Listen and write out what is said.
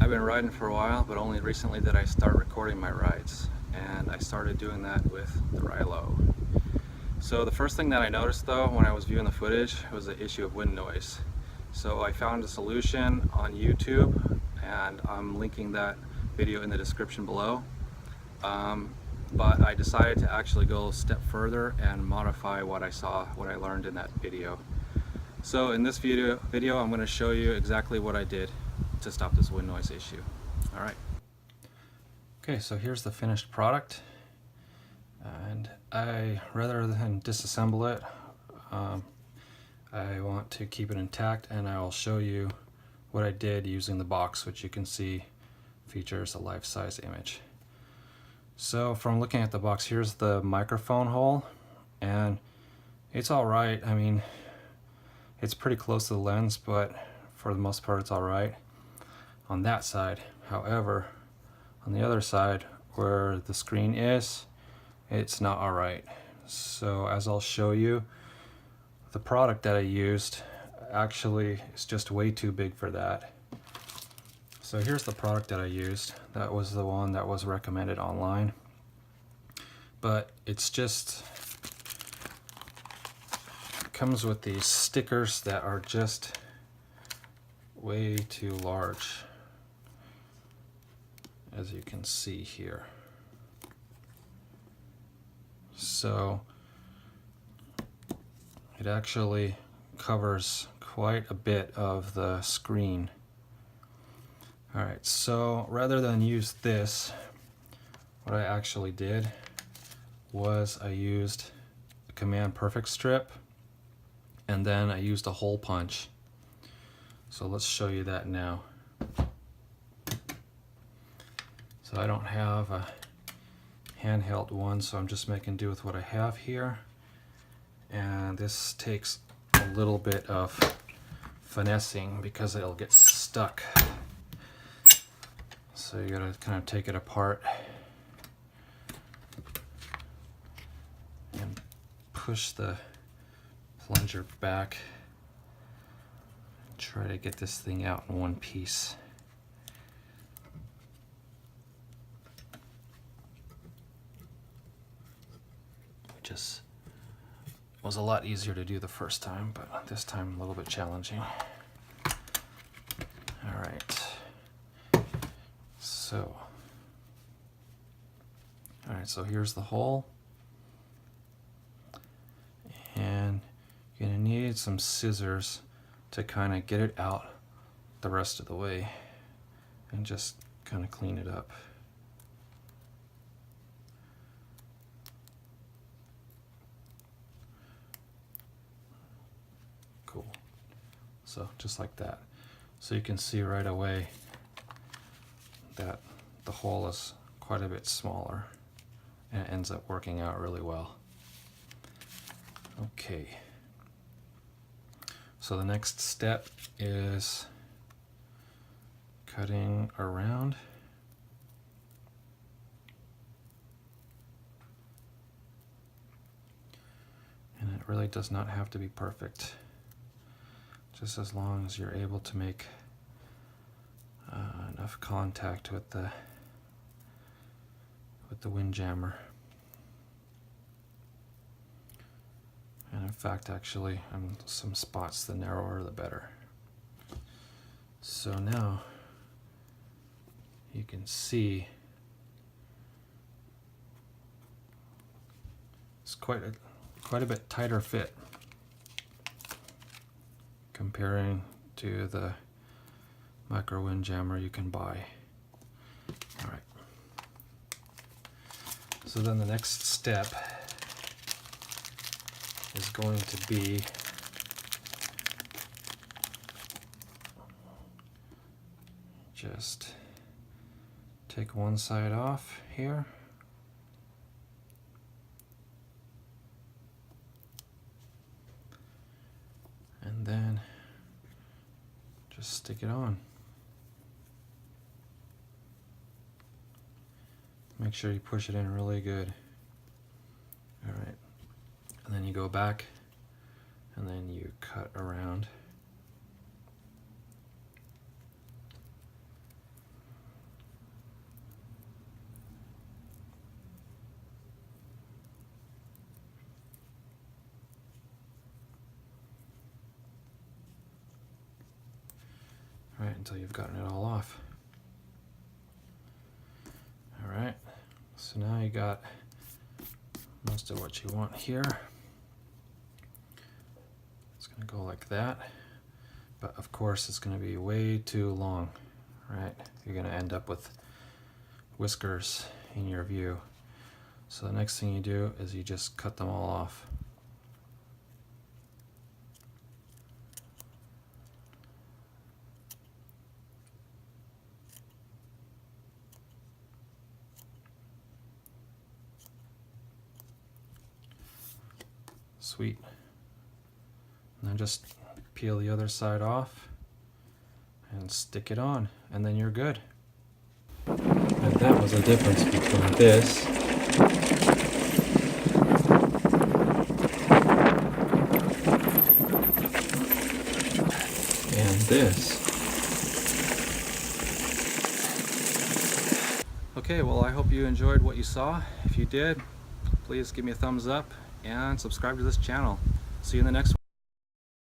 I've been riding for a while, but only recently did I start recording my rides, and I started doing that with the Rylo. So the first thing that I noticed though when I was viewing the footage was the issue of wind noise. So I found a solution on YouTube, and I'm linking that video in the description below. But I decided to actually go a step further and modify what I learned in that video. So in this video I'm going to show you exactly what I did to stop this wind noise issue. Alright. Okay, so here's the finished product, and rather than disassemble it, I want to keep it intact, and I will show you what I did using the box, which you can see features a life-size image. So from looking at the box, here's the microphone hole, and it's alright. I mean, it's pretty close to the lens, but for the most part it's alright on that side. However, on the other side where the screen is, it's not alright. So as I'll show you, the product that I used actually is just way too big for that. So here's the product that I used. That was the one that was recommended online. But it's just comes with these stickers that are just way too large, as you can see here. So it actually covers quite a bit of the screen. Alright, so rather than use this, what I actually did was I used a Command Perfect strip, and then I used a hole punch. So let's show you that now. So I don't have a handheld one, so I'm just making do with what I have here. And this takes a little bit of finessing because it'll get stuck. So you gotta kind of take it apart and push the plunger back and try to get this thing out in one piece. Just was a lot easier to do the first time, but this time a little bit challenging. Alright. So here's the hole, and you're gonna need some scissors to kind of get it out the rest of the way and just kind of clean it up. Cool. So just like that. So you can see right away that the hole is quite a bit smaller, and it ends up working out really well. Okay. So the next step is cutting around. And it really does not have to be perfect, just as long as you're able to make enough contact with the windjammer. And in fact, actually, on some spots, the narrower the better. So now you can see it's quite a bit tighter fit comparing to the micro windjammer you can buy. All right. So then the next step is going to be just take one side off here, and then just stick it on. Make sure you push it in really good. Alright, and then you go back and then you cut around. until you've gotten it all off. Alright, so now you got most of what you want here. It's going to go like that, but of course it's going to be way too long, right? You're going to end up with whiskers in your view. So the next thing you do is you just cut them all off. Sweet. And then just peel the other side off and stick it on, and then you're good. And that was the difference between this and this. Okay, well, I hope you enjoyed what you saw. If you did, please give me a thumbs up and subscribe to this channel. See you in the next one.